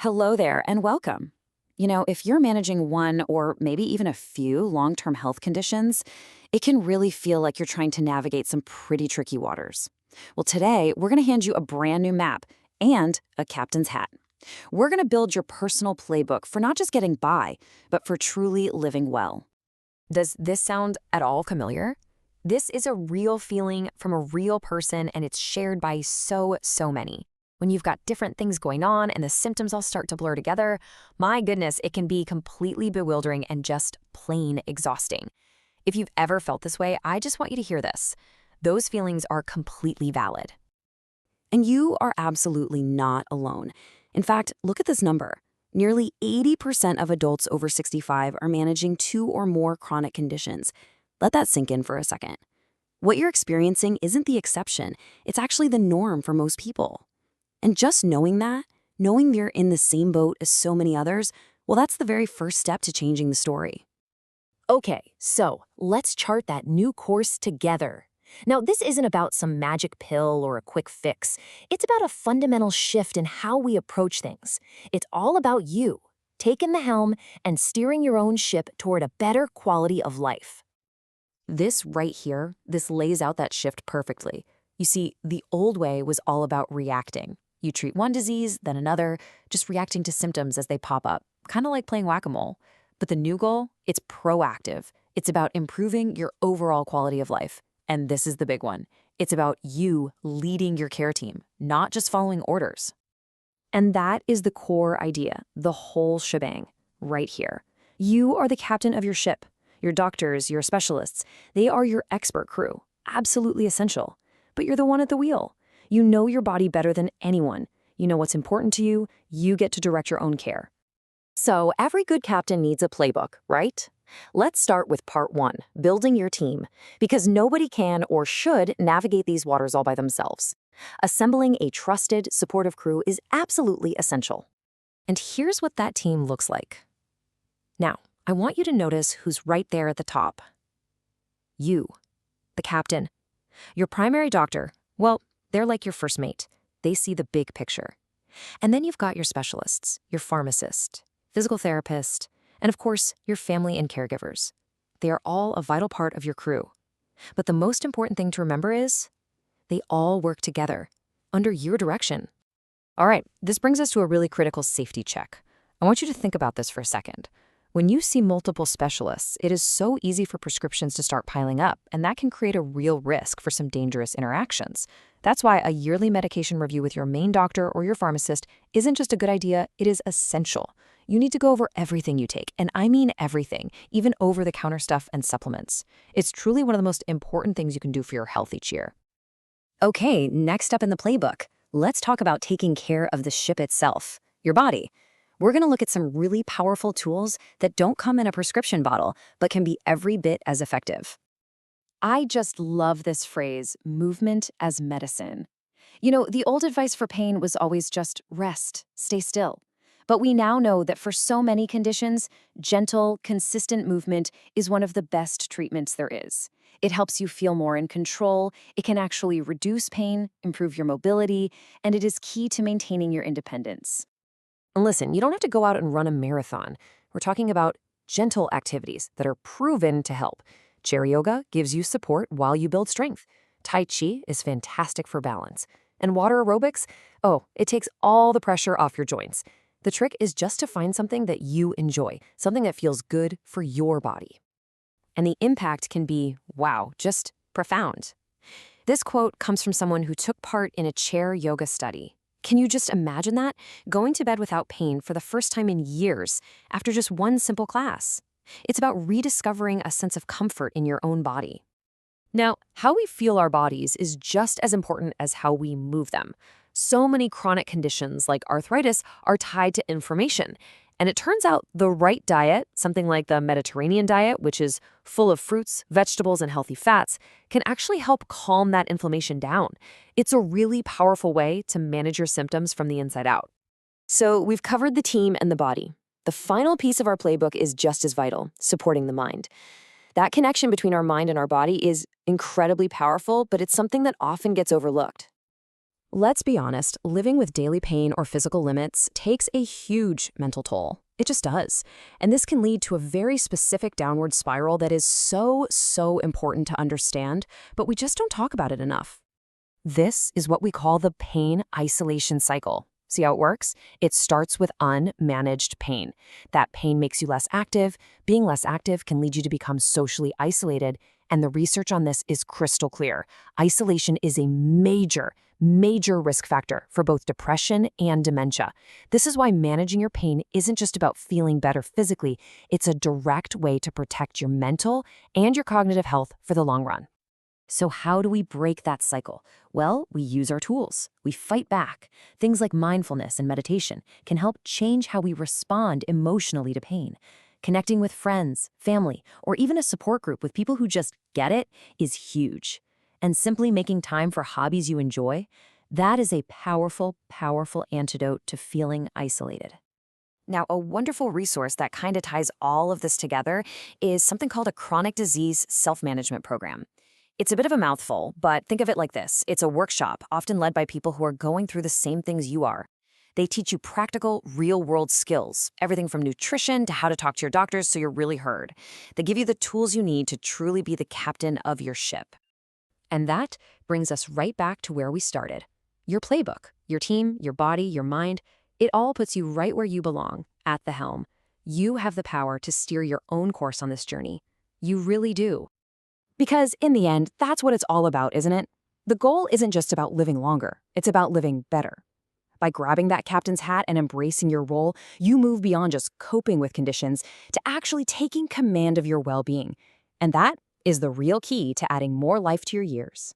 Hello there and welcome. If you're managing one or maybe even a few long term health conditions, it can really feel like you're trying to navigate some pretty tricky waters. Well, today we're going to hand you a brand new map and a captain's hat. We're going to build your personal playbook for not just getting by, but for truly living well. Does this sound at all familiar? This is a real feeling from a real person, and it's shared by so many. When you've got different things going on and the symptoms all start to blur together, my goodness, it can be completely bewildering and just plain exhausting. If you've ever felt this way, I just want you to hear this. Those feelings are completely valid. And you are absolutely not alone. In fact, look at this number. Nearly 80% of adults over 65 are managing two or more chronic conditions. Let that sink in for a second. What you're experiencing isn't the exception, it's actually the norm for most people. And just knowing that, knowing you're in the same boat as so many others, well, that's the very first step to changing the story. Okay, so let's chart that new course together. Now, this isn't about some magic pill or a quick fix. It's about a fundamental shift in how we approach things. It's all about you, taking the helm and steering your own ship toward a better quality of life. This right here, this lays out that shift perfectly. You see, the old way was all about reacting. You treat one disease, then another, just reacting to symptoms as they pop up, kind of like playing whack-a-mole. But the new goal, it's proactive. It's about improving your overall quality of life. And this is the big one. It's about you leading your care team, not just following orders. And that is the core idea, the whole shebang, right here. You are the captain of your ship. Your doctors, your specialists, they are your expert crew, absolutely essential. But you're the one at the wheel. You know your body better than anyone. You know what's important to you. You get to direct your own care. So, every good captain needs a playbook, right? Let's start with part one, building your team, because nobody can or should navigate these waters all by themselves. Assembling a trusted, supportive crew is absolutely essential. And here's what that team looks like. Now, I want you to notice who's right there at the top. You, the captain. Your primary doctor, well, they're like your first mate. They see the big picture. And then you've got your specialists, your pharmacist, physical therapist, and of course, your family and caregivers. They are all a vital part of your crew. But the most important thing to remember is they all work together, under your direction. All right, this brings us to a really critical safety check. I want you to think about this for a second. When you see multiple specialists, it is so easy for prescriptions to start piling up, and that can create a real risk for some dangerous interactions. That's why a yearly medication review with your main doctor or your pharmacist isn't just a good idea, it is essential. You need to go over everything you take, and I mean everything, even over-the-counter stuff and supplements. It's truly one of the most important things you can do for your health each year. Okay, next up in the playbook, let's talk about taking care of the ship itself, your body. We're going to look at some really powerful tools that don't come in a prescription bottle, but can be every bit as effective. I just love this phrase, movement as medicine. The old advice for pain was always just rest, stay still. But we now know that for so many conditions, gentle, consistent movement is one of the best treatments there is. It helps you feel more in control, it can actually reduce pain, improve your mobility, and it is key to maintaining your independence. And listen, you don't have to go out and run a marathon. We're talking about gentle activities that are proven to help. Chair yoga gives you support while you build strength. Tai Chi is fantastic for balance. And water aerobics, oh, it takes all the pressure off your joints. The trick is just to find something that you enjoy, something that feels good for your body. And the impact can be, wow, just profound. This quote comes from someone who took part in a chair yoga study. Can you just imagine that? Going to bed without pain for the first time in years after just one simple class. It's about rediscovering a sense of comfort in your own body. Now, how we feel our bodies is just as important as how we move them. So many chronic conditions like arthritis are tied to inflammation. And it turns out the right diet, something like the Mediterranean diet, which is full of fruits, vegetables, and healthy fats, can actually help calm that inflammation down. It's a really powerful way to manage your symptoms from the inside out. So we've covered the team and the body. The final piece of our playbook is just as vital, supporting the mind. That connection between our mind and our body is incredibly powerful, but it's something that often gets overlooked. Let's be honest, living with daily pain or physical limits takes a huge mental toll. It just does. And this can lead to a very specific downward spiral that is so important to understand, but we just don't talk about it enough. This is what we call the pain isolation cycle. See how it works? It starts with unmanaged pain. That pain makes you less active. Being less active can lead you to become socially isolated. And the research on this is crystal clear. Isolation is a major risk factor for both depression and dementia. This is why managing your pain isn't just about feeling better physically. It's a direct way to protect your mental and your cognitive health for the long run. So how do we break that cycle? Well, we use our tools. We fight back. Things like mindfulness and meditation can help change how we respond emotionally to pain. Connecting with friends, family, or even a support group with people who just get it is huge. And simply making time for hobbies you enjoy, that is a powerful antidote to feeling isolated. Now, a wonderful resource that kind of ties all of this together is something called a chronic disease self-management program. It's a bit of a mouthful, but think of it like this. It's a workshop, often led by people who are going through the same things you are. They teach you practical, real-world skills, everything from nutrition to how to talk to your doctors so you're really heard. They give you the tools you need to truly be the captain of your ship. And that brings us right back to where we started. Your playbook, your team, your body, your mind, it all puts you right where you belong, at the helm. You have the power to steer your own course on this journey. You really do. Because in the end, that's what it's all about, isn't it? The goal isn't just about living longer. It's about living better. By grabbing that captain's hat and embracing your role, you move beyond just coping with conditions to actually taking command of your well-being. And that is the real key to adding more life to your years.